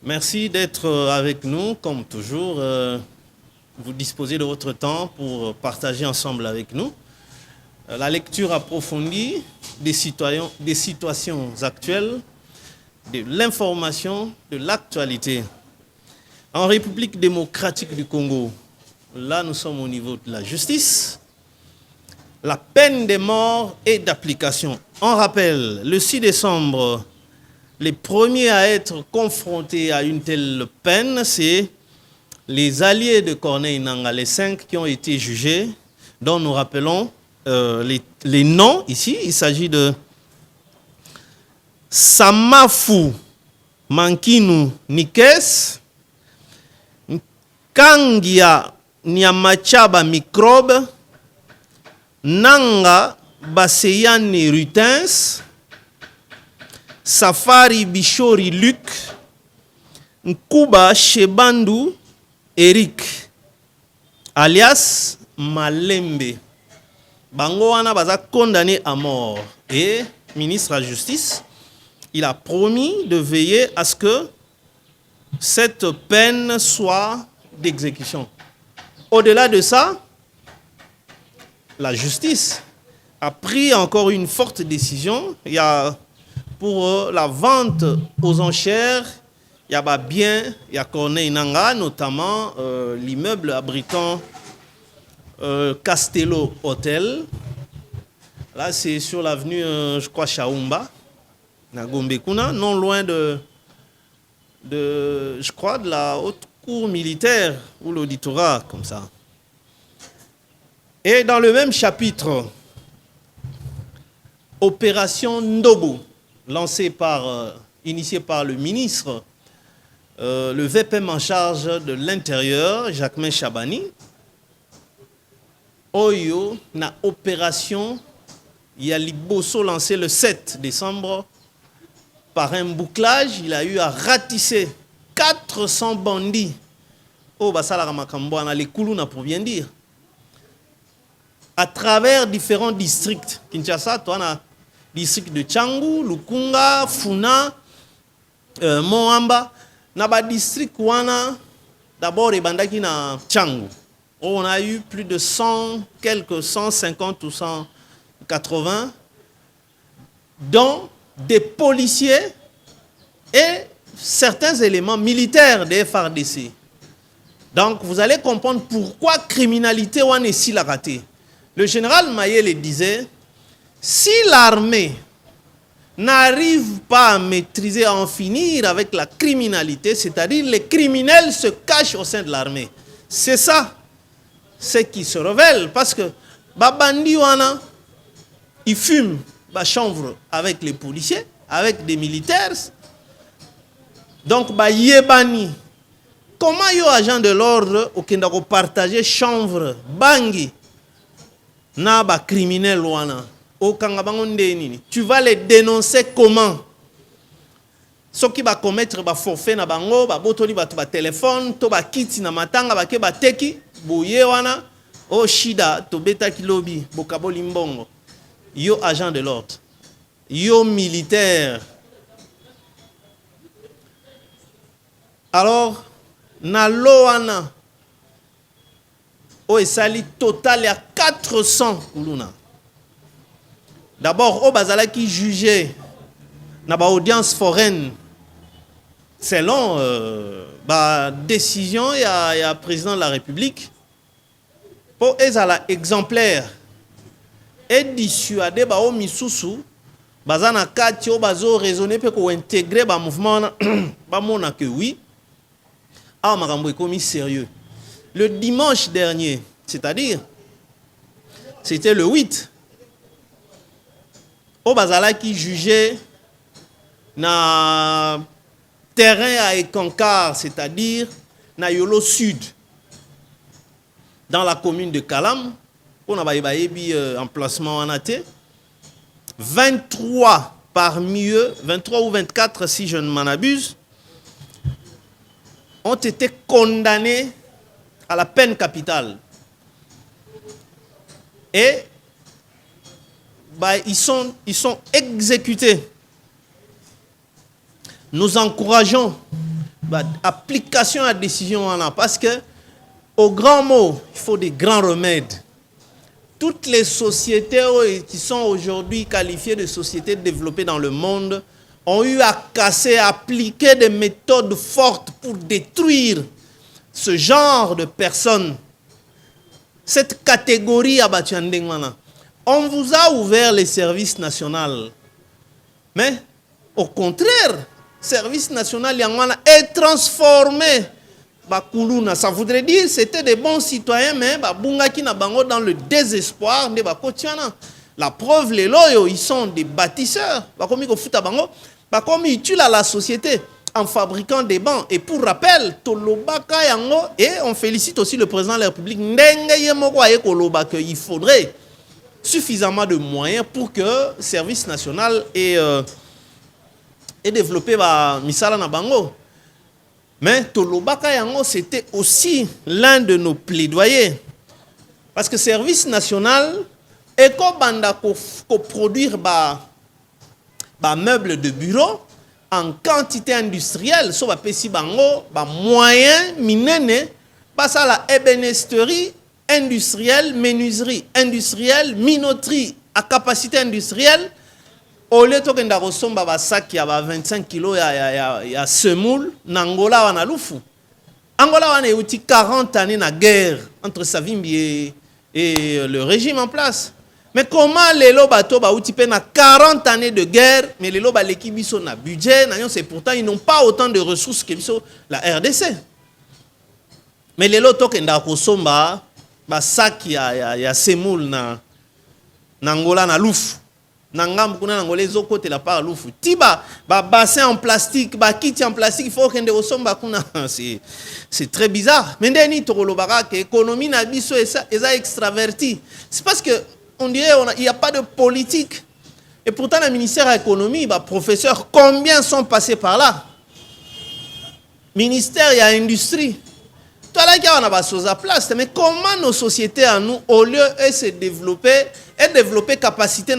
Merci d'être avec nous, comme toujours. Vous disposez de votre temps pour partager ensemble avec nous la lecture approfondie des situations actuelles, de l'information, de l'actualité. En République démocratique du Congo, là nous sommes au niveau de la justice. La peine de mort est d'application. On rappelle, le 6 décembre, les premiers à être confrontés à une telle peine, c'est les alliés de Corneille Nangaa, les 5 qui ont été jugés, dont nous rappelons les noms ici. Il s'agit de Samafu Mankinu Nikes, Kangia Nyamachaba Microbe, Nanga Baseyane Rutens, Safari Bishori Luc, Nkuba Shebandu Eric, alias Malembe. Bango wana baza condamné à mort. Et ministre de la Justice, il a promis de veiller à ce que cette peine soit d'exécution. Au-delà de ça, la justice a pris encore une forte décision. Il y a pour la vente aux enchères, il y a bien, il y a Corneille Nangaa, notamment l'immeuble abritant Castello Hotel. Là, c'est sur l'avenue, je crois, Chaumba, na Gombekuna, non loin de, je crois, de la haute cour militaire ou l'auditorat, comme ça. Et dans le même chapitre, Opération Ndobo, lancée initiée par le ministre, le VPM en charge de l'Intérieur, Jacquemain Chabani. Oyo, na opération Yaliboso lancée le 7 décembre, par un bouclage, il a eu à ratisser 400 bandits. Oh, basala ramakambo, on a les Koulouna pour bien dire. À travers différents districts. Kinshasa, on a district de Tchangou, Lukunga, Funa, Moamba. Naba district wana, d'abord, Ebandaki na Tchangou. On a eu plus de 150 ou 180, dont des policiers et certains éléments militaires des FARDC. Donc, vous allez comprendre pourquoi criminalité wana si la raté. Le général Mayele disait, si l'armée n'arrive pas à maîtriser, à en finir avec la criminalité, c'est-à-dire les criminels se cachent au sein de l'armée. C'est ça, ce qui se révèle, parce que Babandi wana, il fume la chanvre avec les policiers, avec des militaires. Donc, Yebani, comment yo agent de l'ordre au Kendako partager chanvre, bangi, na ba criminel wana au kangabangonde nini, tu vas les dénoncer comment? Ceux qui va commettre ba forfait na bango, ba botoli ba téléphone, to ba kiti na matanga ba ke ba teki, boye wana, o shida to beta kilobi, bokaboli mbongo. Yo agent de l'ordre, yo militaire. Alors na loana o esali total ya 400 kuluna. D'abord, au bazala qui jugeait na ba audience foraine selon ba décision ya président de la République pour ezala exemplaire et dissuader ba o misusu bazana kati o bazo raisonner pe ko intégrer ba mouvement ba mona que oui a makambo ekomi sérieux. Le dimanche dernier, c'est-à-dire, c'était le 8, au Bazala qui jugeait na terrain à Ekankar, c'est-à-dire na Yolo Sud, dans la commune de Kalam, on a baïbaïbi emplacement en athée. 23 parmi eux, 23 ou 24 si je ne m'en abuse, ont été condamnés à la peine capitale. Et ils sont exécutés. Nous encourageons application à décision parce que au grand mot, il faut des grands remèdes. Toutes les sociétés qui sont aujourd'hui qualifiées de sociétés développées dans le monde ont eu à casser, à appliquer des méthodes fortes pour détruire ce genre de personnes. Cette catégorie à Batiandengwana. On vous a ouvert les services nationaux. Mais au contraire, le service national est transformé. Ça voudrait dire que c'était des bons citoyens, mais dans le désespoir. La preuve, les loyaux, ils sont des bâtisseurs. Comme ils tuent la société en fabriquant des bancs. Et pour rappel, et on félicite aussi le président de la République, il faudrait suffisamment de moyens pour que le service national ait développé Misala Nabango. Mais Tolobaka Yango, c'était aussi l'un de nos plaidoyers. Parce que le service national est comme produire des meubles de bureau en quantité industrielle. So ba pesi bango ba moyen minene passe à la ébénisterie industrielle, menuiserie industrielle, minoterie à capacité industrielle. Au lieu de kenda kosomba ba sac ya ba 25 kg ya semoule n'Angola wana lufu. Angola wana euti 40 années na guerre entre Savimbi et le régime en place. Mais comment les lobato ba outi pe na 40 années de guerre, mais les loba l'équipe biso na budget, c'est pourtant ils n'ont pas autant de ressources que biso la RDC. Mais les loto kenda kosomba ba sac ya semoule na Angola na lufu. Nangam kuna Angolais côté la part lufu. Tiba ba bassin en plastique, ba kit en plastique, il faut kende kosomba kuna c'est très bizarre. Mais ndeni tolobaka que économie na biso eza extraverti. C'est parce que on dirait il n'y a pas de politique. Et pourtant, le ministère de l'économie, professeurs, combien sont passés par là? Ministère, il y a industrie. Toi, là, on a des à place. Mais comment nos sociétés, à nous, au lieu de se développer, et développer capacité,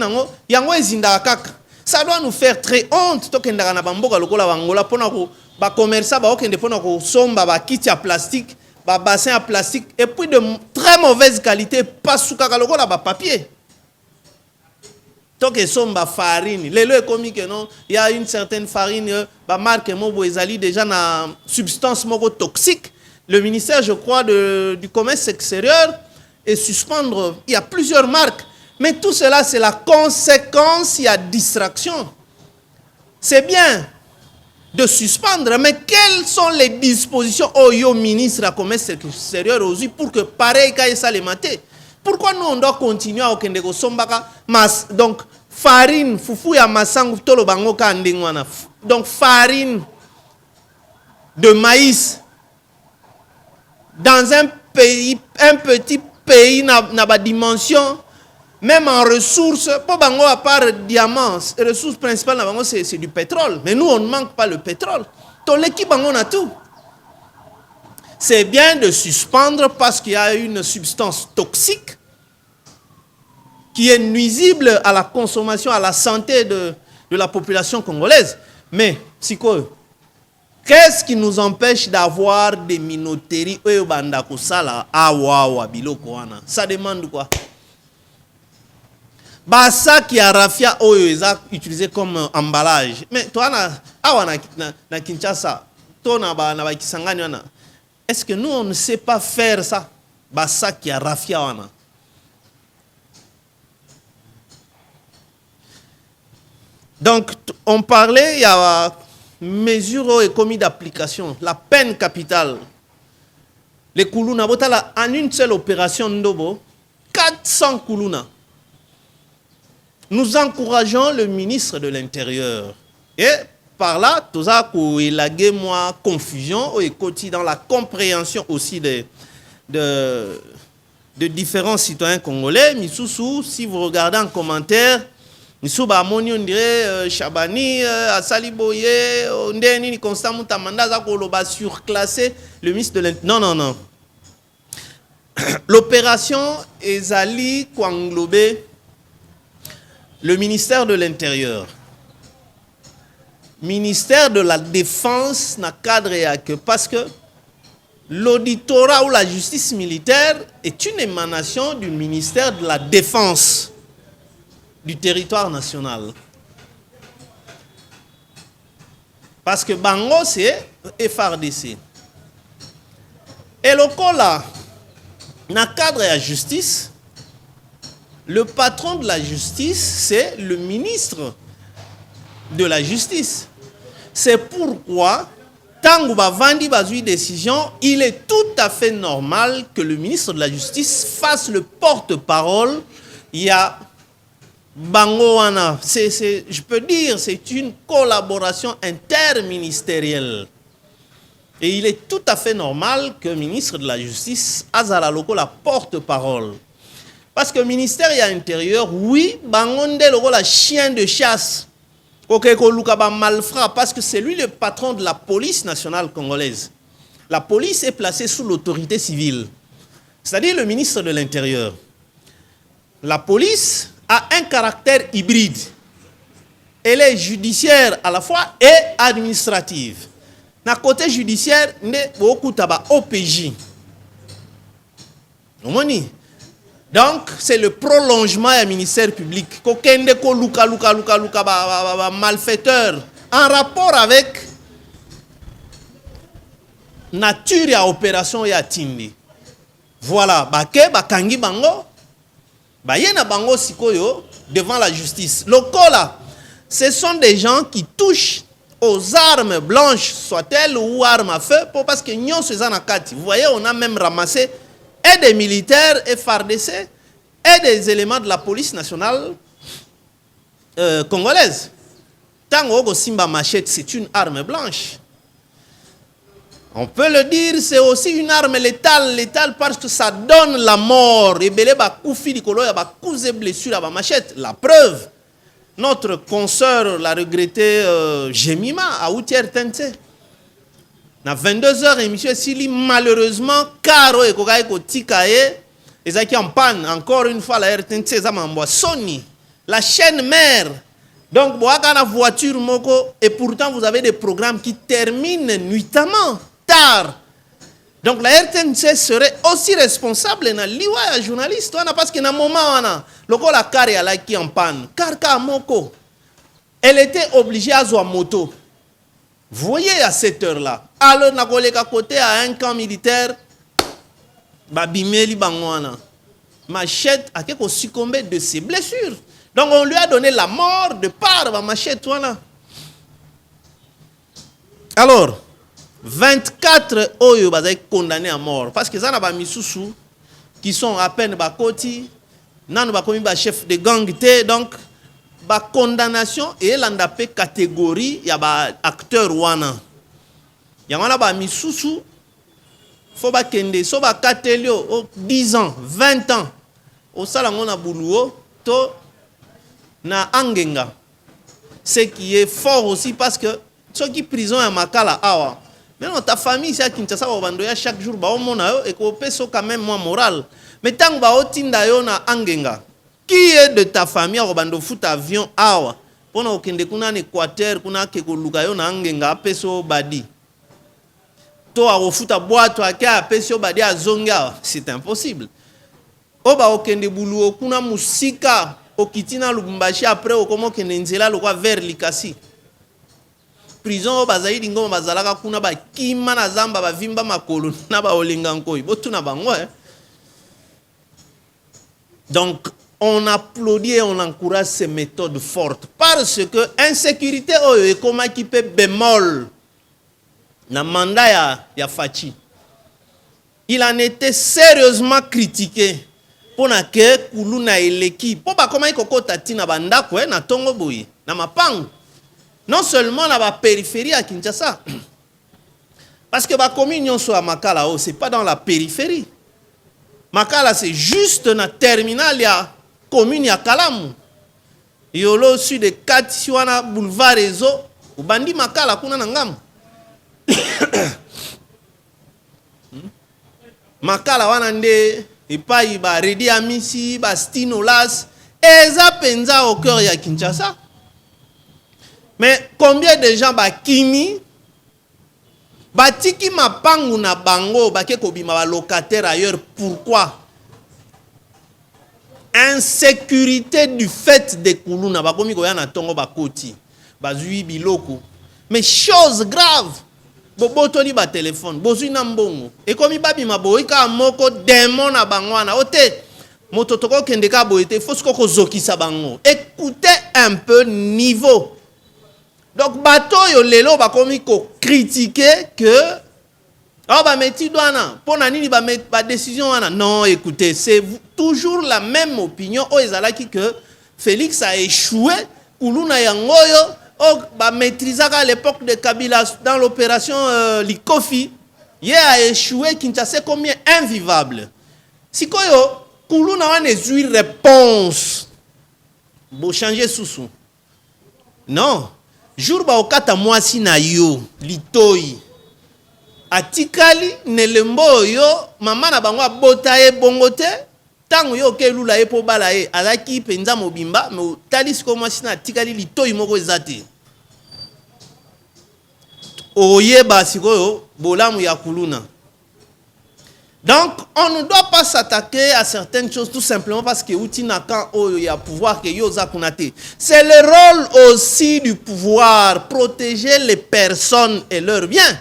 ça doit nous faire très honte. Pour commercer, kit à plastique, bassin à plastique, et puis de très mauvaise qualité, pas sous papier. Tant que sont farine, les lois comme que non, il y a une certaine farine, marque Moboezali déjà na substance toxique. Le ministère, je crois, du commerce extérieur et suspendre. Il y a plusieurs marques, mais tout cela c'est la conséquence. Il y a distraction. C'est bien de suspendre, mais quelles sont les dispositions au ministre du commerce extérieur aujourd'hui pour que pareil cas ça les mater? Pourquoi nous on doit continuer à Okendeko Sombaka donc farine fufu ya masangu tolo bango ka ndengwana. Donc farine de maïs dans un petit pays n'a pas dimension, même en ressources, pour bango à part diamants, les ressources principales c'est du pétrole. Mais nous on ne manque pas le pétrole. Tout l'équipe bango a tout. C'est bien de suspendre parce qu'il y a une substance toxique qui est nuisible à la consommation, à la santé de la population congolaise. Mais, qu'est-ce qui nous empêche d'avoir des minoteries? Ça demande quoi? Ça qui a rafia utilisé comme emballage. Mais toi, na Kinshasa, est-ce que nous, on ne sait pas faire ça? Ça qui a rafia. Donc, on parlait, il y a mesure et commis d'application, la peine capitale. Les Koulouna, en une seule opération, 400 Koulouna. Nous encourageons le ministre de l'Intérieur. Et par là, tout ça, il a moi confusion et dans la compréhension aussi de différents citoyens congolais. Missoussou, si vous regardez en commentaire, Missouba Moni, on dirait Chabani, Asali Boye, Ndeni, Constant Moutamanda, Zakoloba surclassé, le ministre de l'Intérieur. Non. L'opération Ezali Kwanglobé, le ministère de l'Intérieur. ministère de la Défense n'a cadre que parce que l'auditorat ou la justice militaire est une émanation du ministère de la Défense du territoire national. Parce que Bango, c'est FRDC. Et le cas là, dans le cadre de la justice, le patron de la justice, c'est le ministre de la justice. C'est pourquoi, tant que Vandi a une décision, il est tout à fait normal que le ministre de la justice fasse le porte-parole. Il y a Bangoana, je peux dire, c'est une collaboration interministérielle. Et il est tout à fait normal que le ministre de la Justice, Azala Loko, la porte-parole. Parce que le ministère de l'Intérieur, oui, Bangonde Loko, la chien de chasse, malfrat, parce que c'est lui le patron de la police nationale congolaise. La police est placée sous l'autorité civile, c'est-à-dire le ministre de l'Intérieur. La police a un caractère hybride. Elle est judiciaire à la fois et administrative. Dans le côté judiciaire, il y a beaucoup de OPJ. Donc, c'est le prolongement du ministère public. Malfaiteur en rapport avec la nature de l'opération et Tindi. Voilà, Bakangi Bango. Bayena Bango Sikoyo devant la justice. Le là, ce sont des gens qui touchent aux armes blanches, soit-elles ou armes à feu, parce que nous sommes en Kati. Vous voyez, on a même ramassé et des militaires FRDC et des éléments de la police nationale congolaise. Tango Simba Machette, c'est une arme blanche. On peut le dire, c'est aussi une arme létale parce que ça donne la mort. Et belé ba koufi dikolo ya ba kouze blessure à ba machette. La preuve, notre consoeur l'a regretté Jemima à Outière Tente. Na 22h émission Sili malheureusement Caro et Kogaï Kotikaye et qui en panne encore une fois la RTNC Zamamboa Sony, la chaîne mère. Donc boaka na voiture moko et pourtant vous avez des programmes qui terminent nuitamment. Tard. Donc la RTNC serait aussi responsable dans l'IWA journaliste parce que dans le moment où la car est qui en panne, car moko, elle était obligée à jouer moto. Vous voyez à cette heure-là, alors na koleka côté à un camp militaire, babimeli bangwana, Machette a quelque succombé de ses blessures. Donc on lui a donné la mort de par Machette voilà. Alors 24 oyo bazai condamnés à mort parce que ça n'a pas mis sous qui sont à peine bakoti nan ba komi ba chef de gang té donc ba condamnation et l'andapé catégorie ya ba acteur wana ya wana ba mis sous faut ba kende so ba katelio 10 ans 20 ans au salango na buluo to na angenga ce qui est fort aussi parce que ceux qui prison à Makala awa. Mais non, ta famille, c'est à Kinshasa, chaque jour, et qu'on peut quand même moins moral. Mais tant que na angenga, qui est de ta famille, on fout avion, awa, pour que kuna Équateur, kuna keko lukayo na angenga, peso badi. To a fout à boîte, à peso badi à zonga, c'est impossible. Oba okende bulu, kuna musika, okitina lubumbashi après, okomo kende nzela, lokwa vers likasi. Prison bazaidi ngoma bazalaka kuna ba kima na zamba ba vimba makolo na ba olinga nkoi botuna bango Donc on applaudit et on encourage ces méthodes fortes parce que insécurité oyo ekoma ki pe bémol na mandat ya Fachi. Il en était sérieusement critiqué pour na ke kuluna eleki po ba koma ikokota tina bandako na tongo boyi na mapango. Non seulement dans la périphérie à Kinshasa, parce que la commune soit à Makala, ce n'est pas dans la périphérie. Makala, c'est juste dans le terminal, il y a commune à Kalamu. Il y a au-dessus de 4 Siwana boulevard Réseau, ou Bandi Makala, kuna nangam. Makala, wanande, et pas il va Redi Amisi, Bastinolas, et ça penza au cœur de Kinshasa. Mais combien de gens bakimi batiki mapangu na bango bake kobima ba locataire ailleurs? Pourquoi? Insécurité du fait de kuluna bakomi koya na tongo bakoti bazui biloko. Mais chose grave, bobotoli ba téléphone bozui na mbongo ekomi babima boyika moko démon na bangwana ote moto toko kende ka boyete faut ko zokisa bango. Écoutez un peu niveau. Donc bato yo lelo bakomi ko critiquer que oh ba meti douana pona nini ba décision wana. Non, écoutez, c'est toujours la même opinion o ezalaki que Félix a échoué kuluna yangoyo o ba maîtrisaka à l'époque de Kabila dans l'opération Likofi. Il a échoué Kinshasa combien invivable. Sikoyo kuluna wana ezui réponse bo changer susu. Non. Jour ba okata mwasi na yo litoi atikali nelembo yo mama na bango abota ye bongote tango yo ke lula ye po bala ye alaki penza mobimba me tali siko mwasi na atikali litoi moko ezate oyeba sikoyo bolamu ya kuluna. Donc, on ne doit pas s'attaquer à certaines choses tout simplement parce que il y a pouvoir que yoza kunate. C'est le rôle aussi du pouvoir, protéger les personnes et leurs biens.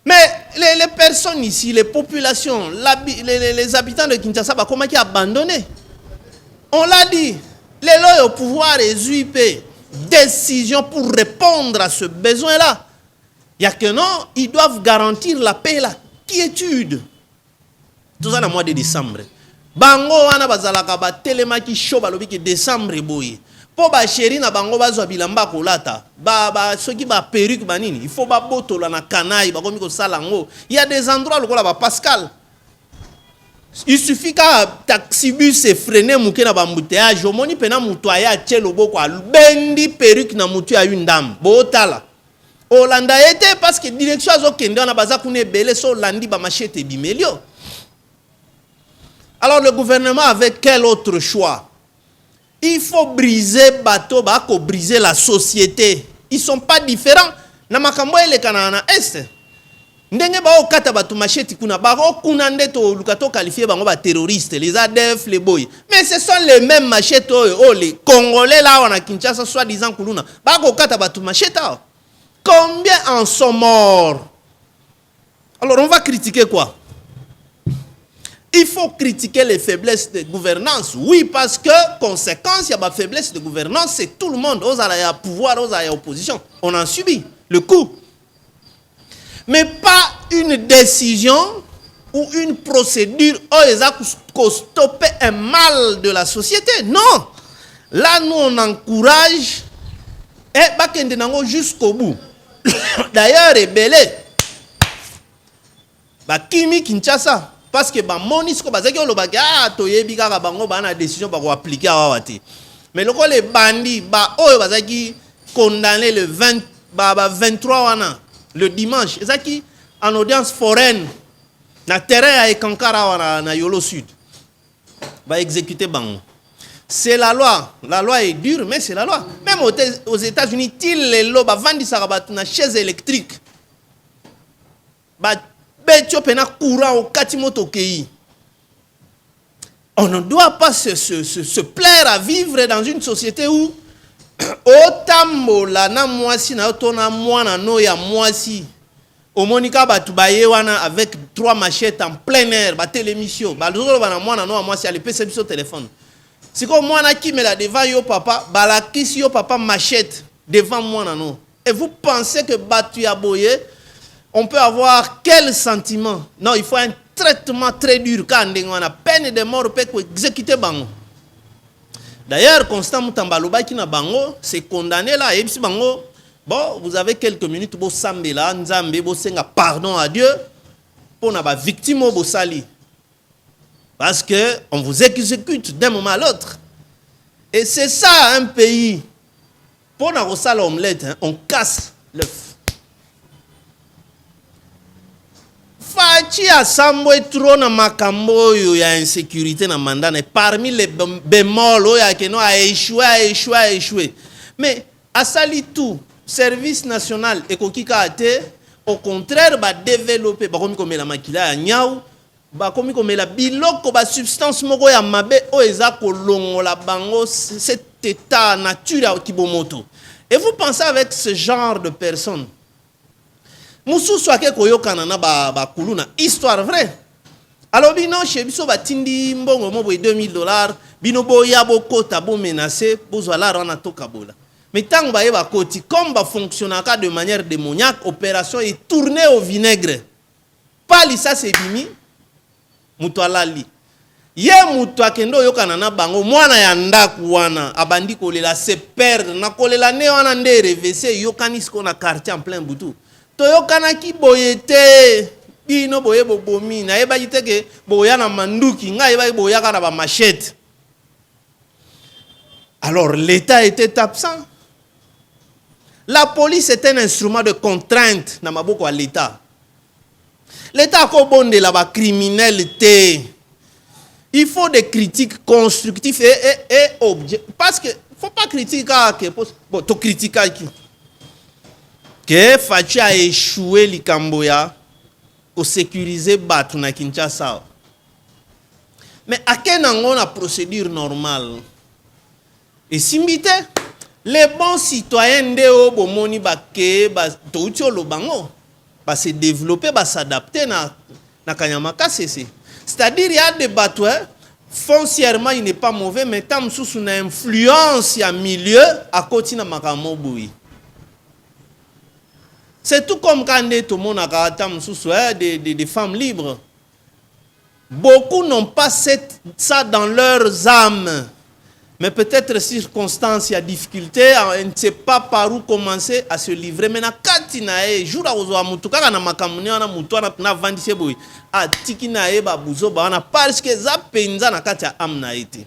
Mais les personnes ici, les populations, les habitants de Kinshasa, comment ils abandonné? On l'a dit, les lois au pouvoir et UIP, décision pour répondre à ce besoin-là. Il y a que non, ils doivent garantir la paix et la quiétude. Tout ça dans le mois de décembre. Bango wana bazalaka ba telemaki show balobi ki décembre boye. Po ba chéri na bango bazwa bilamba kolata. Ba soki ba perruque banini. Il faut ba botola na kanayi ba komi ko salango. Il y a des endroits lokola ba Pascal. Il suffit ka taxibus se freiner muke na ba embouteillage. Omoni pena mutu aya tchelo boko bendi perruque na mutu ya une dame. Botala. Olanda ete parce que direction azo kende na baza kune belé so landi ba machete bimelio. Alors le gouvernement avait quel autre choix? Il faut briser bateau, briser la société. Ils ne sont pas différents. Namakambo ele kanana est. Ndenge ba okata batu machete kuna ba kuna ndeto lukato qualifié bango ba terroristes, les ADF, les boys. Mais ce sont les mêmes machettes les Congolais là on a Kinshasa soi-disant kuluna. Ba okata batu machete. Combien en sont morts? Alors on va critiquer quoi? Il faut critiquer les faiblesses de gouvernance. Oui, parce que, conséquence, il y a des faiblesses de gouvernance, c'est tout le monde. Aux à pouvoir, aux à opposition. On en subit le coup. Mais pas une décision ou une procédure pour stopper un mal de la société. Non. Là, nous, on encourage et jusqu'au bout. D'ailleurs, Ebele, Kimi Kinshasa. Parce que Monisco bazaki olobaki toyebi kaka bango bana décision ba ko appliquer awati. Mais loko les bandits oyo bazaki condamné le 23 wana le dimanche ezaki en audience foraine na terrain à Ekankara wana na Yolo Sud. Ba exécuter bango. C'est la loi. La loi est dure mais c'est la loi. Même aux États-Unis til les lo ba vandi sarabatu na chaise électrique. On ne doit pas se plaire à vivre dans une société où otambola na mwasi na otona mwana no ya mwasi omonika batu bayewana avec 3 machettes en plein air ba télémission ba lozolo bana mwana no ya mwasi ale pesa biso téléphone siko mwana kimela devant yo papa balakisi yo papa machette devant mwana no et vous pensez que batu ya boye on peut avoir quel sentiment? Non, il faut un traitement très dur quand on a peine de mort pour exécuter bango. D'ailleurs, Constant Mutambaloba qui na bango, c'est condamné là. Et puis bango, bon, vous avez quelques minutes pour sambe là, nzambe, pour senga pardon à Dieu, pour na ba victime au sali. Parce que on vous exécute d'un moment à l'autre. Et c'est ça un pays. Pour na rosala omelette, hein, on casse l'œuf. Fachi asambwe trop na makambo yo ya insécurité na mandane parmi les bémols ya que non a échoué. Mais asali tout service national ekokika ate, au contraire ba développer ba komi komela makila ya nyau, ba komi komela biloko ba substance moko ya mabe o eza kolongola bango cet état nature kibomoto. Et vous pensez avec ce genre de personnes, mususu ake koyokana na ba kuluna histoire vraie. Alors bino chez biso batindi mbongo mo boy $2000, bino boya bokota bo menacer bozwala rana tokabola. Mais tant que ba koti comme ba fonctionnaka de manière démoniaque, opération est tournée au vinaigre. Pas ça c'est bimi muto alali. Ye muto akendo yokana na bango mwana ya ndaku wana abandi kolela se perdre na kolela ne wana nde revese yokani sko na quartier en plein butu. To yokana ki boyete bino boye bobomi na yeba yiteke boya na manduki nga yeba boya kana ba machette. Alors l'État était absent. La police est un instrument de contrainte dans maboko à l'État. L'État a bonde la criminalité. Il faut des critiques constructives et objectifs. Parce que faut pas critiquer que bon, to critiquer qui que Fachi a échoué li Kamboya au sécuriser batu na Kinshasa. Mais à quel moment la procédure normale? Et simbite les bons citoyens de bomoni bake ba toucho lo bango ba se développer ba s'adapter na kanyamaka cc. C'est-à-dire il y a des bateaux foncièrement il n'est pas mauvais mais tam sous une influence ya milieu à côté na makamo boui. C'est tout comme quand tout le monde a tam sous des femmes libres. Beaucoup n'ont pas ça dans leurs âmes. Mais peut-être circonstances, il y a difficulté, on ne sait pas par où commencer à se livrer. Mais quand il y a jour à ozo amutuka na makamuni na mutu na vandise boy a tiki na eba buzo ba na parce que za penza na kati ya amna été.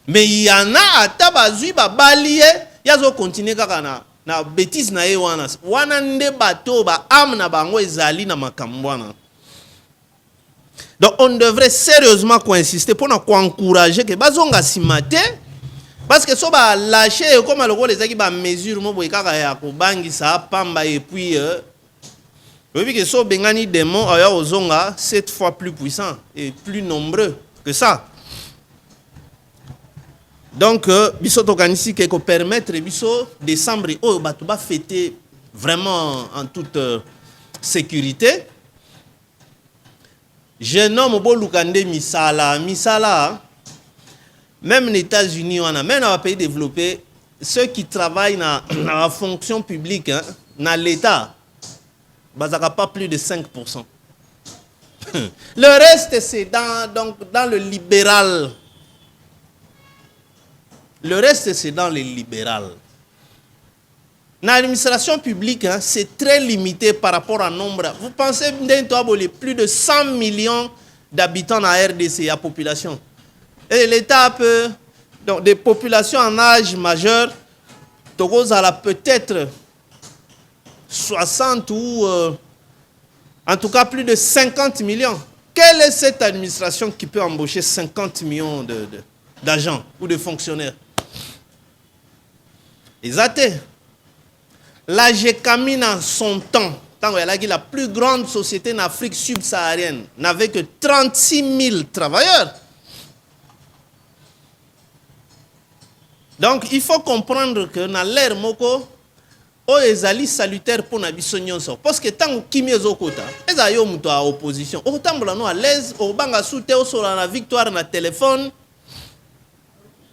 Mais il y en a ata bazui ba balie yazo continuer kaka na bêtise na ye wana nde bato ba amna bango ezali na makambwana. Donc on devrait sérieusement insister pour encourager que bazonga simate. Parce que si on va lâcher, comme les gens qui mesure, et puis, que so bengani démon, ozonga 7 fois plus puissant et plus nombreux que ça. Donc, biso tokanisi que permettre biso décembre, batuba fêter vraiment en toute sécurité. Je nomme Bolukande Misala. Même les États-Unis, même dans les pays développés, ceux qui travaillent dans la fonction publique, dans l'État, ils n'ont pas plus de 5%. Le reste, c'est dans le libéral. Le reste, c'est dans le libéral. Dans l'administration publique, c'est très limité par rapport au nombre. Vous pensez que plus de 100 millions d'habitants dans la RDC, la population. Et l'État peut, donc des populations en âge majeur, Togo a peut-être 60 ou en tout cas plus de 50 millions. Quelle est cette administration qui peut embaucher 50 millions d'agents ou de fonctionnaires? Exactement. La GECAMI en son temps, tant que la plus grande société en Afrique subsaharienne n'avait que 36 000 travailleurs. Donc, il faut comprendre que dans l'ère moko, ezali salutaire pour na biso nyonso. Parce que tant que kimi ezokota, ezayo muto a opposition. Otambola no à l'aise, obanga soute sur la victoire na téléphone.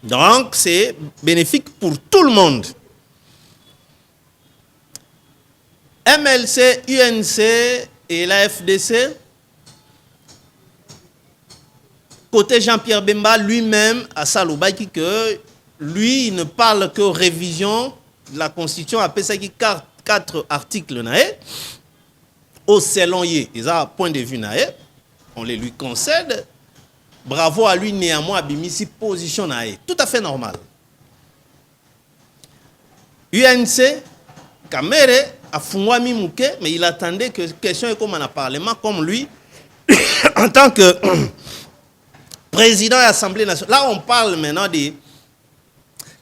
Donc, c'est bénéfique pour tout le monde. MLC, UNC et la FDC, côté Jean-Pierre Bemba lui-même a salobaki que lui, il ne parle que révision de la Constitution, après ça, qui 4 articles, au selon yé, ils ont un point de vue, on les lui concède. Bravo à lui, néanmoins, Abimisi position, tout à fait normal. UNC, Kamere, a Fungwami Mouke, mais il attendait que question est comme un parlement, comme lui, en tant que président de l'Assemblée nationale. Là, on parle maintenant des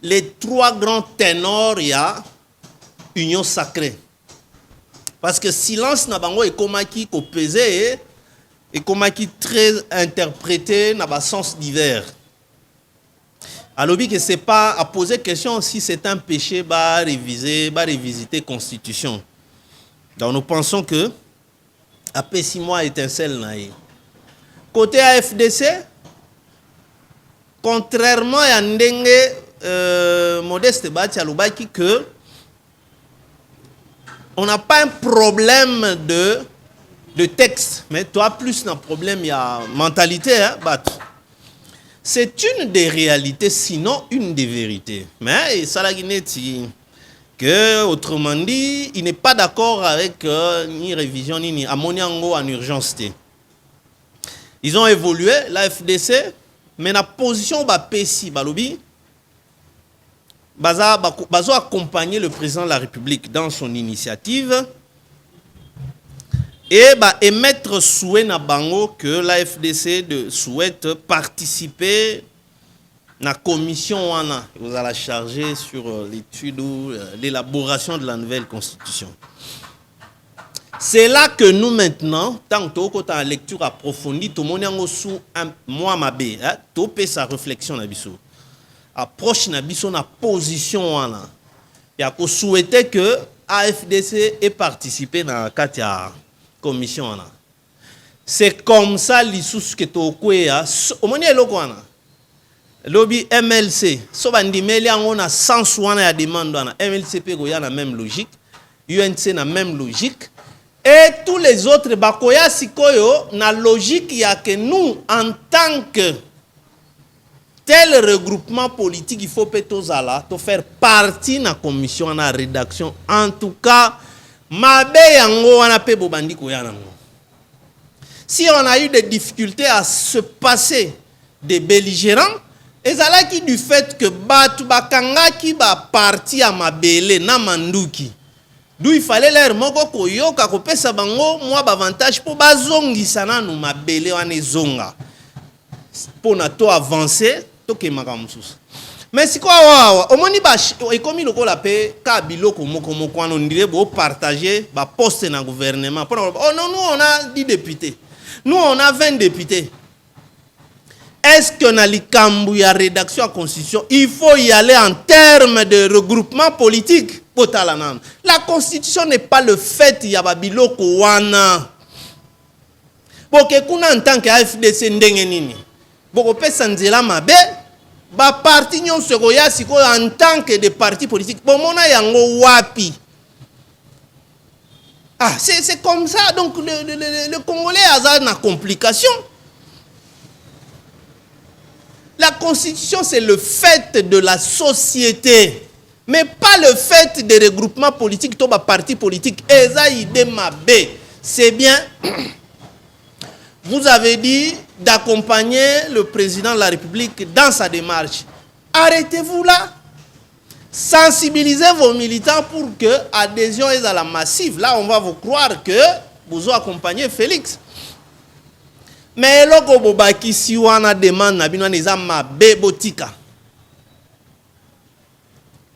les 3 grands ténors, il y a union sacrée. Parce que silence n'a bango et komaki ko pesé et komaki très interprété n'a pas sens divers. Alors que c'est pas à poser question si c'est un péché bah révisiter constitution. Donc nous pensons que après 6 mois étincelle naïe. Côté AFDC, contrairement à Ndenge Modeste Batialubaki que on n'a pas un problème de texte, mais toi plus un problème, il y a mentalité, hein, c'est une des réalités, sinon une des vérités. Mais ça la Guinée que autrement dit, il n'est pas d'accord avec ni révision ni ammoniango en urgence. Ils ont évolué, la FDC, mais la position ba PSI balobi bazo accompagner le président de la République dans son initiative et émettre souhait na bango que la FDC souhaite participer à la commission wana vous allez charger sur l'étude ou l'élaboration de la nouvelle constitution. C'est là que nous maintenant, tant que la lecture approfondie, tout le monde est sous un mois mabé, tout peut sa réflexion na biso. Approche na biso na position wana. Il y a qu'on souhaiter que AFDC ait participé dans la commission wana. C'est comme ça l'issue que tu as au moment où lobby MLC, so bandimeli on a 100 ya demande wana. MLC pe go ya na même logique, UNC na même logique. Et tous les autres, bakoya sikoyo, na logique y a que nous, en tant que tel regroupement politique, il faut faire partie de la commission, de la rédaction. En tout cas, si on a eu des difficultés à se passer des belligérants, et ça qui du fait que Batu Bakanga qui va partir à Mabele, na Manduki. D'où il fallait l'air moko koyoka ko pesa bango moi avantage pour bazongi sana no mabele wane zonga pour na to avancer to ke makamsusu mais si quoi wa omoni ba ekomi lokola pe ka biloko moko moko wana ndire bo partager ba poste na gouvernement pour oh non nous on a 10 députés nous on a 20 députés. Est-ce que dans l'ikambu ya rédaction à constitution il faut y aller en termes de regroupement politique? La constitution n'est pas le fait il y a babiloko wana. Boke kuna en tant que AFDC ndenge nini. Boko pesa nzela mabe ba parti nyon sekoya siko en tant que des partis politiques. Bomona yango wapi. Ah, c'est comme ça donc le Congolais a une complication. La constitution c'est le fait de la société. Mais pas le fait des regroupements politiques, tout parti politique. C'est bien. Vous avez dit d'accompagner le président de la République dans sa démarche. Arrêtez-vous là. Sensibilisez vos militants pour que l'adhésion est à la massive. Là, on va vous croire que vous accompagnez Félix. Mais logo bobaki si wana demande na bino neza mabe botika.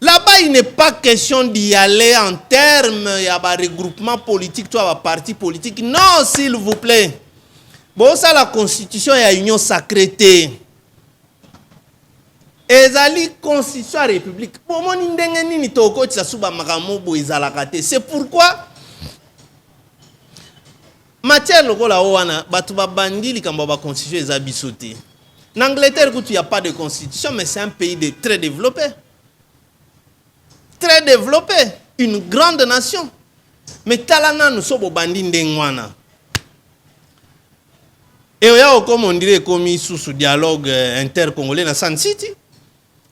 Là-bas, il n'est pas question d'y aller en termes de regroupement politique, toi, parti politique. Non, s'il vous plaît. Bon, ça, la constitution est une union sacrée. Et la constitution de la République. C'est pourquoi, matière lokola wana, batuba bandi li kamba ba constitution est abisoté. En Angleterre, il n'y a pas de constitution, mais c'est un pays très développé. Très développé, une grande nation. Mais talana nous sommes au bandit ndengwana. Et comme on dirait comme sous dialogue intercongolais dans San City,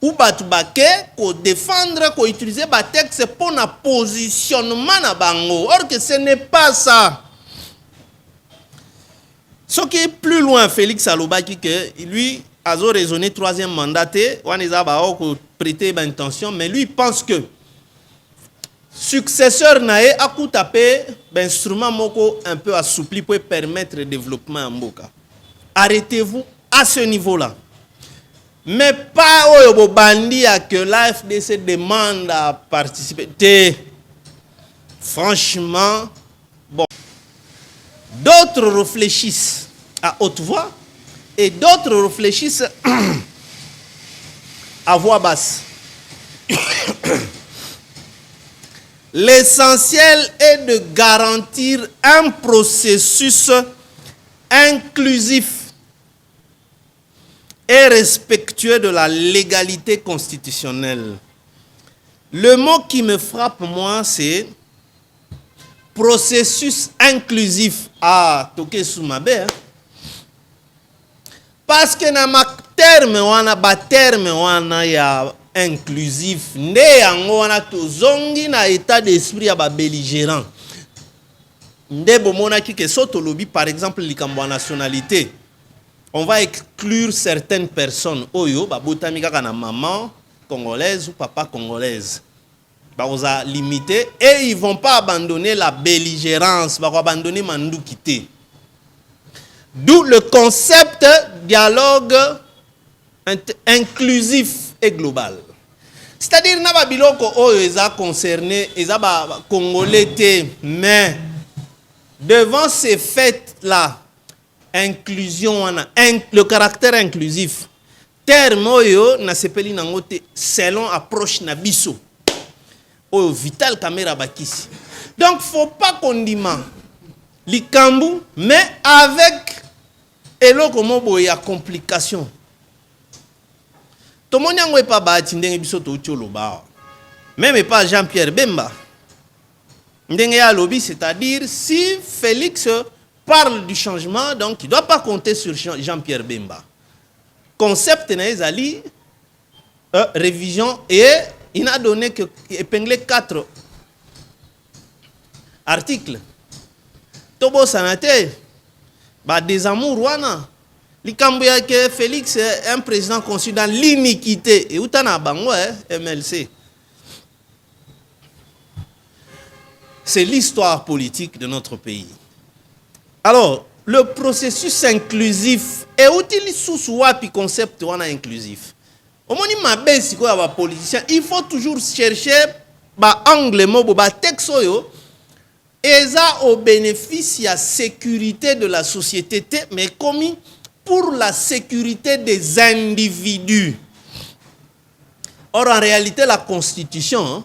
où batubake ko défendre, ko utiliser ba texte pour na positionnement na bango. Or que ce n'est pas ça. Ce qui est plus loin, Félix Alobaki que lui a raisonné 3e mandaté, on a prêté intention, mais lui pense que successeur nae a coup tapé instrument moko un peu assoupli pour permettre le développement en Mboka. Arrêtez-vous à ce niveau-là. Mais pas au bandi à que l'AFDC demande à participer. Franchement, bon. D'autres réfléchissent à haute voix et d'autres réfléchissent à voix basse. L'essentiel est de garantir un processus inclusif et respectueux de la légalité constitutionnelle. Le mot qui me frappe, moi, c'est processus inclusif. Ah, toke soumabe. Hein? Parce que dans ma terme, wana ya inclusif. Nde yango wana tozongi na état d'esprit ya ba belligérant. Nde bomona ki ke soto lobi par exemple likambo nationalité. On va exclure certaines personnes. Oyo ba botami kaka na maman congolaise ou papa congolaise. Bah, on a limité et ils ne vont pas abandonner la belligérance, bah, abandonner Mandoukité. D'où le concept dialogue inclusif et global. C'est-à-dire que les gens concernés, les Congolais, mais devant ces faits-là, inclusion, le caractère inclusif, terme na sepeli nangote selon approche na biso. Oh, vital caméra bakisi. Donc, faut pas condiment likambu, mais avec eloko mobo ya complication. Tout le monde n'est pas bâti ndenge biso to ba. Même pas Jean-Pierre Bemba. Ndenge ya lobby, c'est-à-dire si Félix parle du changement, donc il ne doit pas compter sur Jean-Pierre Bemba. Concept naezali révision et il n'a donné que épinglé 4 articles. Tobo Sanate, des amours, wana. Likambouya que Félix est un président conçu dans l'iniquité. Et où t'en as bango, MLC. C'est l'histoire politique de notre pays. Alors, le processus inclusif est utile sous wapi concept wana inclusif. Il faut toujours chercher angle mobo texte et ça au bénéfice de la sécurité de la société mais commis pour la sécurité des individus. Or en réalité la constitution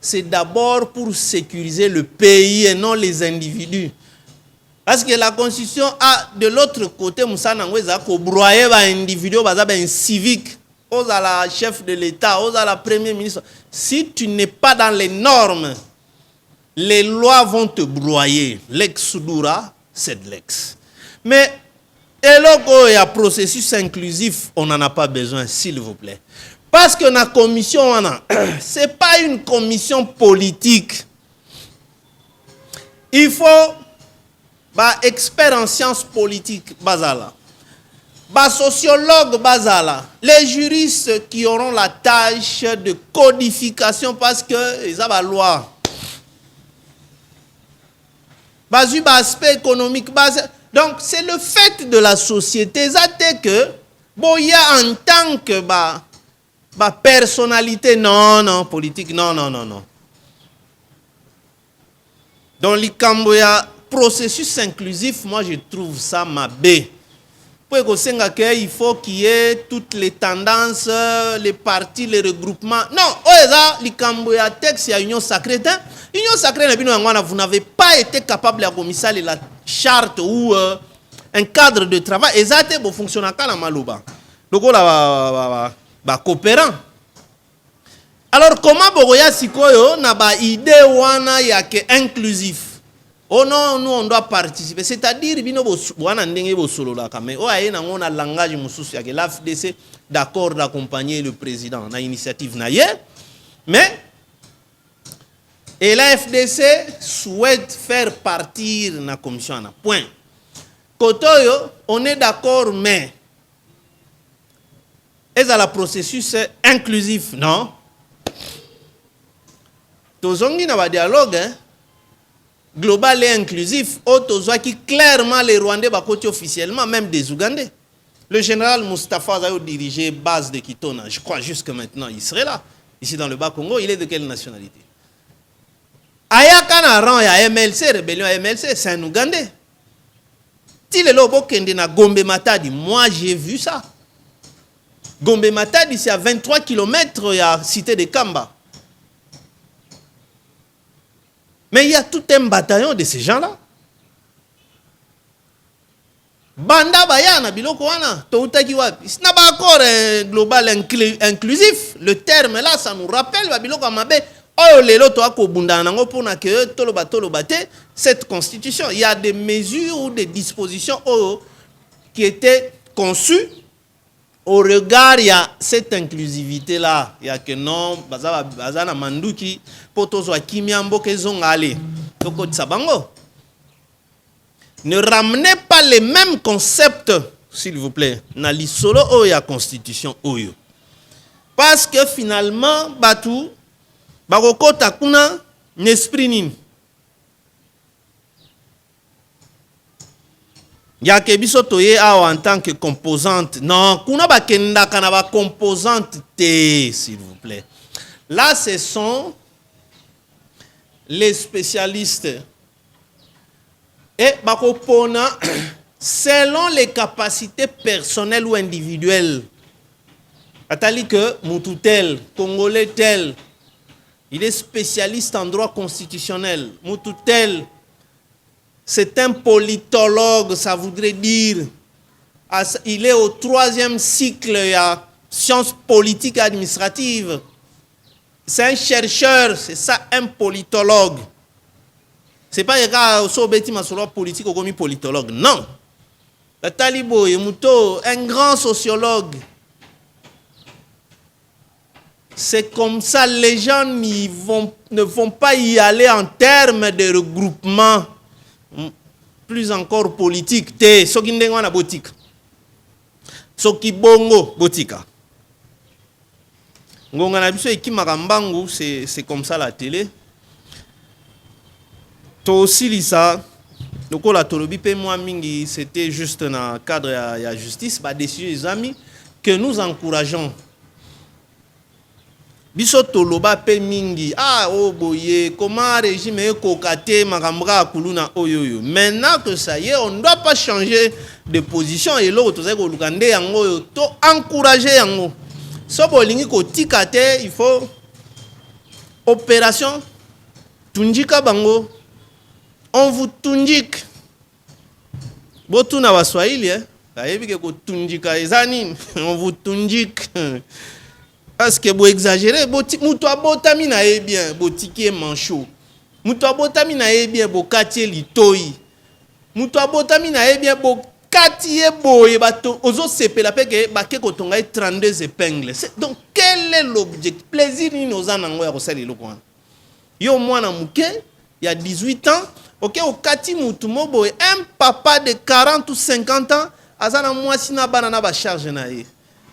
c'est d'abord pour sécuriser le pays et non les individus. Parce que la constitution a de l'autre côté Moussa Nangweza ko broyer ba individu ba civique. Aux à la chef de l'État, aux à la premier ministre. Si tu n'es pas dans les normes, les lois vont te broyer. Lex Soudura, c'est de l'ex. Mais, et là, il y a processus inclusif, on n'en a pas besoin, s'il vous plaît. Parce que la commission, ce n'est pas une commission politique. Il faut, expert en sciences politiques, bazala. Sociologues bazala, les juristes qui auront la tâche de codification parce que ils ont la loi. Aspect économique, donc c'est le fait de la société que boya en tant que personnalité non politique non. Dans le processus inclusif, moi je trouve ça mabé. Il faut qu'il y ait toutes les tendances, les partis, les regroupements. Non, il texte, il y a union sacrée. Union sacrée, vous n'avez pas été capable de commissaire la charte ou un cadre de travail. Et ça, c'est fonctionner à la malouba. Donc, coopérant. Alors, comment Bogoya Sikoyo n'a pas idée wana ya que inclusif? Oh non, nous on doit participer. C'est-à-dire, on a un langage que l'AFDC d'accord d'accompagner le président dans l'initiative naïe. Mais, et l'AFDC souhaite faire partir la commission. Point. Kotoyo, on est d'accord, mais est-ce que le processus inclusif? Non. Tozongi na ba dialogue, hein? Global et inclusif, qui clairement les Rwandais côté officiellement, même des Ougandais. Le général Mustafa a dirigé base de Kitona, je crois jusque maintenant, il serait là, ici dans le Bas-Congo. Il est de quelle nationalité? ayaka na rang ya MLC, rébellion ya MLC, c'est un Ougandais. Si le lobo kende na Gombe Matadi, moi j'ai vu ça. Gombe Matadi, c'est à 23 km, il y a cité de Kamba. Mais il y a tout un bataillon de ces gens-là. Banda bayana biloko wana toutaki wapi sina ba accord global inclusif, le terme là ça nous rappelle ba biloko mabe oyo lelo to akobunda nango pona ke toloba te cette constitution. Il y a des mesures ou des dispositions qui étaient conçues au regard il y a cette inclusivité là, il y a que non bazana manduki poto zo kimia mboke zonga ale toko tsabango. Ne ramenez pas les mêmes concepts, s'il vous plaît, dans l'isolo ou la constitution oyo. Parce que finalement, batu, bakoko takuna n'esprit nini. Ya ke biso toye en tant que composante. Non, kuna bakenda kana ba composante te, s'il vous plaît. Là, ce sont les spécialistes. Et bakopona selon les capacités personnelles ou individuelles. Atali que Moutou tel, Congolais tel, il est spécialiste en droit constitutionnel. Moutou tel, c'est un politologue, ça voudrait dire. Il est au 3e cycle, il y a sciences politiques et administratives. C'est un chercheur, c'est ça un politologue. C'est pas un politique ou comme politologue. Non. Le Talibo est un grand sociologue. C'est comme ça, les gens ne vont pas y aller en termes de regroupement. Plus encore politique. Te soki ndengwa na botika. Soki bongo botika. Ngonga na biso ekimaka mbangu, c'est comme ça la télé. To aussi lisa donc la tolobi pe moi mingi c'était juste dans le cadre de la justice ba décision les amis que nous encourageons biso toloba pe mingi boye comment régime kokate makambra kuluna oyoyo. Maintenant que ça y est, on ne doit pas changer de position et l'autre to zeko lukande yango to encourager yango so bolingi ko tikate, il faut opération tunjika bango. On vous tunjik. Botu na waswahili on vous tunjik. Parce que vous exagérez, mutu abotami na bien, botiki manchot. Mutu abotami na bien, bokati litoi. Mutu abotami na bien, bokati boye bato ozo sepela peke bake kotonga 32 épingles. Donc quel est l'objectif? Plaisir ni nozana ngo ya kosali lokwana. Yo mwana muke, il y a 18 ans. Ok, au Kati Moutumobo, un papa de 40 ou 50 ans, azana mwasi na banana ba charge na ye.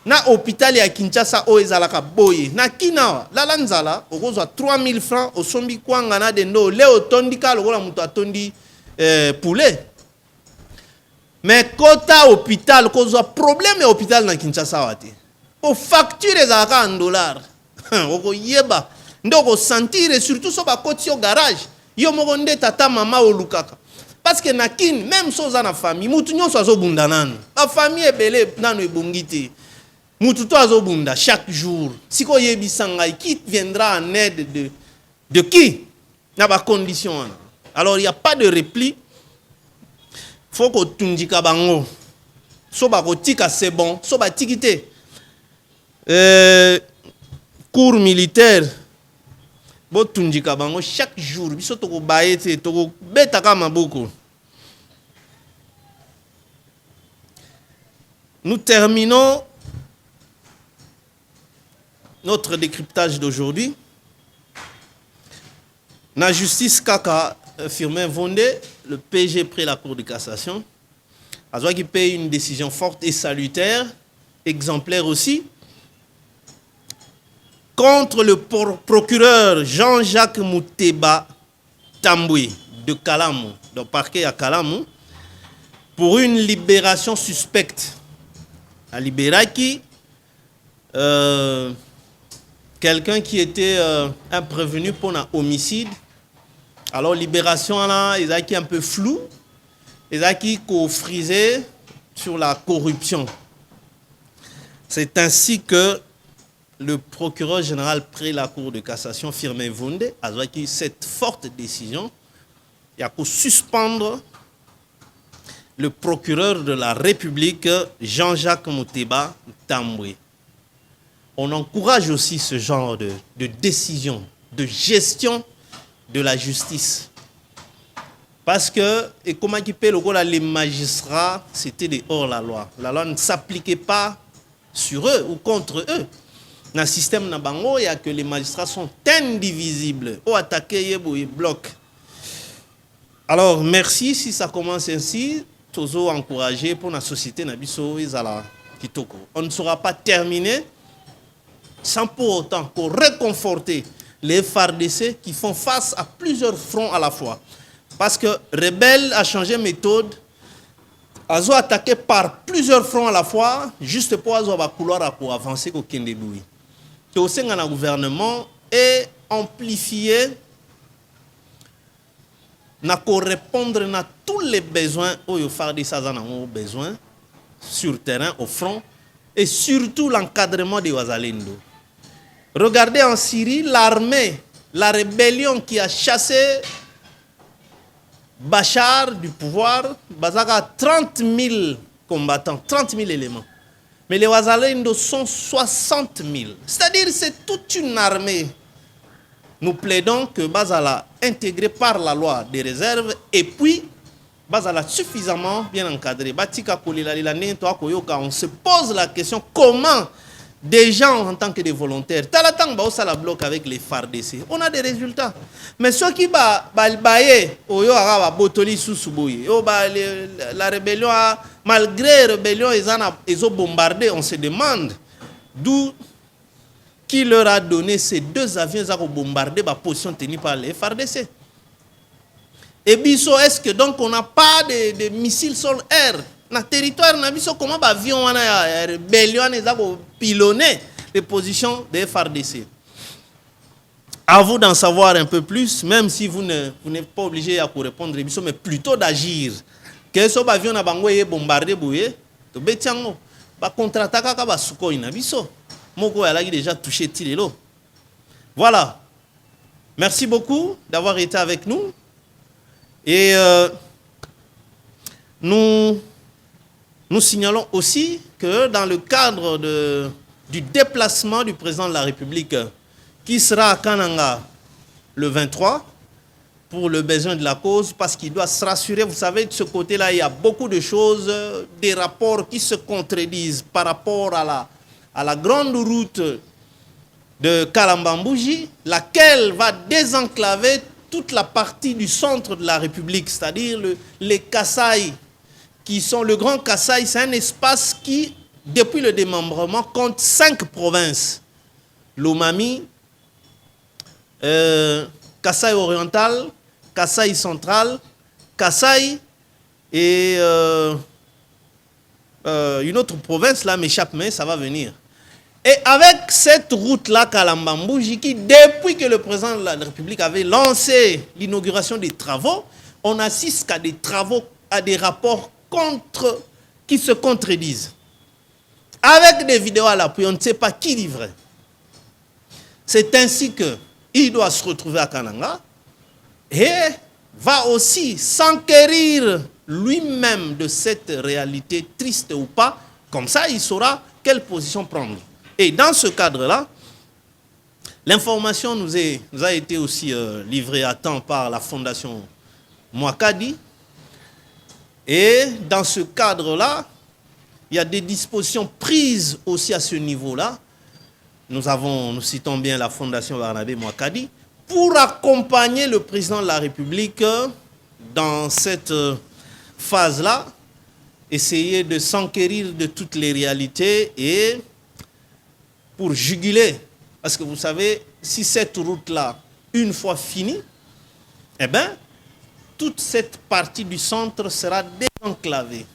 Na hôpital ya Kinshasa o ezalaka boye. Na kina la lanzala, okozwa 3000 francs au sombi kwanga na dendo le otondika lokola mutu atondi poulet. Mais kota hôpital kozwa problème hôpital na Kinshasa wate. O facture ezalaka en dollars. Oko yeba ndoko sentir surtout so ba koti au garage. Yo mokonde tata mama olukaka. Parce que nakin même soza na famille, mutu nyonso azobunda nanu. La famille ebele nanu ebongite. Mutu to azobunda chaque jour. Siko yebisanga qui viendra en aide de qui? Na ba condition. Alors il y a pas de repli. Faut ko tunjika bango. So ba ko tika c'est bon, so ba tikite. Cours militaire. Botunjika bango chaque jour biso toko baete toko betaka maboko. Nous terminons notre décryptage d'aujourd'hui. La justice Kaka Firmin Vondé, le PG près la Cour de cassation, a qui paye une décision forte et salutaire, exemplaire aussi, contre le procureur Jean-Jacques Mouteba Tamboué de Kalamou, du parquet à Kalamou, pour une libération suspecte. À Libéraki, quelqu'un qui était un prévenu pour un homicide, Alors, libération, là, ils ont qui un peu flou. Ils ont qui frisé sur la corruption. C'est ainsi que le procureur général près la Cour de cassation, Firmin Vunde, a pris cette forte décision. Il y a qu'à suspendre le procureur de la République, Jean-Jacques Mouteba Tamboué. On encourage aussi ce genre de décision, de gestion de la justice. Parce que, et comment les magistrats, c'était des hors-la-loi. La loi ne s'appliquait pas sur eux ou contre eux. Dans le système Nabango, il y a que les magistrats sont indivisibles. Au attaquer, ils bloquent. Alors, merci si ça commence ainsi. Toujours encouragé pour la société Nabiso Izala Kitoko. On ne sera pas terminé sans pour autant réconforter les FARDC qui font face à plusieurs fronts à la fois. Parce que Rebelle a changé de méthode, a attaqué par plusieurs fronts à la fois, juste pour avoir couloir pour avancer au Kendedoui. Et aussi, le gouvernement est amplifié pour répondre à tous les besoins où les FARDC ont besoin sur le terrain, au front, et surtout l'encadrement des Ouazalendo. Regardez en Syrie, l'armée, la rébellion qui a chassé Bachar du pouvoir, Bazaka 30 000 combattants, 30 000 éléments. Mais les Ouazalendo sont 60 000. C'est-à-dire que c'est toute une armée. Nous plaidons que Bazala intégré par la loi des réserves et puis Bazala suffisamment bien encadré. On se pose la question comment des gens en tant que des volontaires, la bloc avec les FARDC, on a des résultats. Mais ceux qui la rébellion, malgré la rébellion, ils ont bombardé, on se demande d'où qui leur a donné ces deux avions qui ont bombardé la position tenue par les FARDC. Et biso, est-ce que donc on n'a pas de missiles sol-air dans le territoire? Comment l'avion a rébellion pilonné les positions des FARDC? À vous d'en savoir un peu plus, même si vous n'êtes pas obligé à répondre, mais plutôt d'agir. Que ce avion a bombardé, contre-attaque à Sukhoi. Moko a déjà touché Tilelo. Voilà. Merci beaucoup d'avoir été avec nous. Et nous signalons aussi que dans le cadre du déplacement du président de la République qui sera à Kananga le 23 pour le besoin de la cause, parce qu'il doit se rassurer, vous savez, de ce côté-là, il y a beaucoup de choses, des rapports qui se contredisent par rapport à la grande route de Kalambambouji, laquelle va désenclaver toute la partie du centre de la République, c'est-à-dire les Kasaï, qui sont le Grand Kasaï, c'est un espace qui, depuis le démembrement, compte 5 provinces. Lomami, Kasaï oriental, Kasaï central, Kasaï et une autre province, là m'échappe, mais ça va venir. Et avec cette route-là, Kalambambouji, qui, depuis que le président de la République avait lancé l'inauguration des travaux, on assiste à des travaux, à des rapports qui se contredisent. Avec des vidéos à l'appui, on ne sait pas qui livrait. C'est ainsi qu'il doit se retrouver à Kananga et va aussi s'enquérir lui-même de cette réalité, triste ou pas. Comme ça, il saura quelle position prendre. Et dans ce cadre-là, l'information nous a été aussi livrée à temps par la Fondation Mouakadi. Et dans ce cadre-là, il y a des dispositions prises aussi à ce niveau-là. Nous citons bien la Fondation Barnabé Mouakadi, pour accompagner le président de la République dans cette phase-là, essayer de s'enquérir de toutes les réalités et pour juguler. Parce que vous savez, si cette route-là, une fois finie, eh bien, toute cette partie du centre sera désenclavée.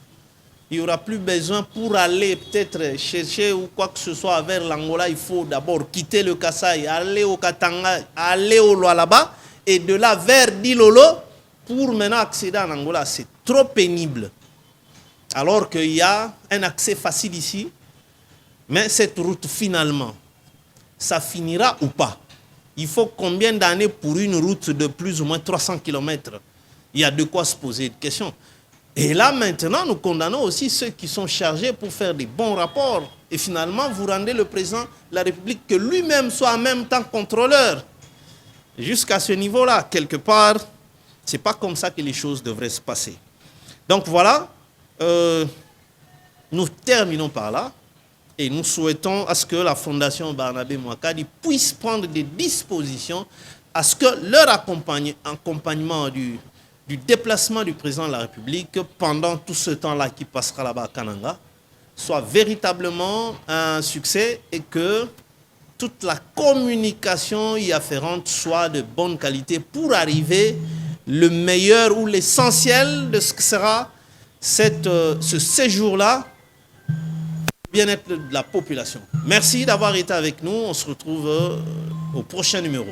Il n'y aura plus besoin pour aller peut-être chercher ou quoi que ce soit vers l'Angola. Il faut d'abord quitter le Kasaï, aller au Katanga, aller au Lualaba et de là vers Dilolo pour maintenant accéder en Angola. C'est trop pénible. Alors qu'il y a un accès facile ici, mais cette route finalement, ça finira ou pas? Il faut combien d'années pour une route de plus ou moins 300 km? Il y a de quoi se poser une question. Et là maintenant, nous condamnons aussi ceux qui sont chargés pour faire des bons rapports. Et finalement, vous rendez le président de la République que lui-même soit en même temps contrôleur. Jusqu'à ce niveau-là, quelque part, ce n'est pas comme ça que les choses devraient se passer. Donc voilà, nous terminons par là. Et nous souhaitons à ce que la Fondation Barnabé Mouakadi puisse prendre des dispositions à ce que leur accompagnement du déplacement du président de la République pendant tout ce temps-là qui passera là-bas à Kananga soit véritablement un succès et que toute la communication y afférente soit de bonne qualité pour arriver le meilleur ou l'essentiel de ce que sera ce séjour-là, bien-être de la population. Merci d'avoir été avec nous. On se retrouve au prochain numéro.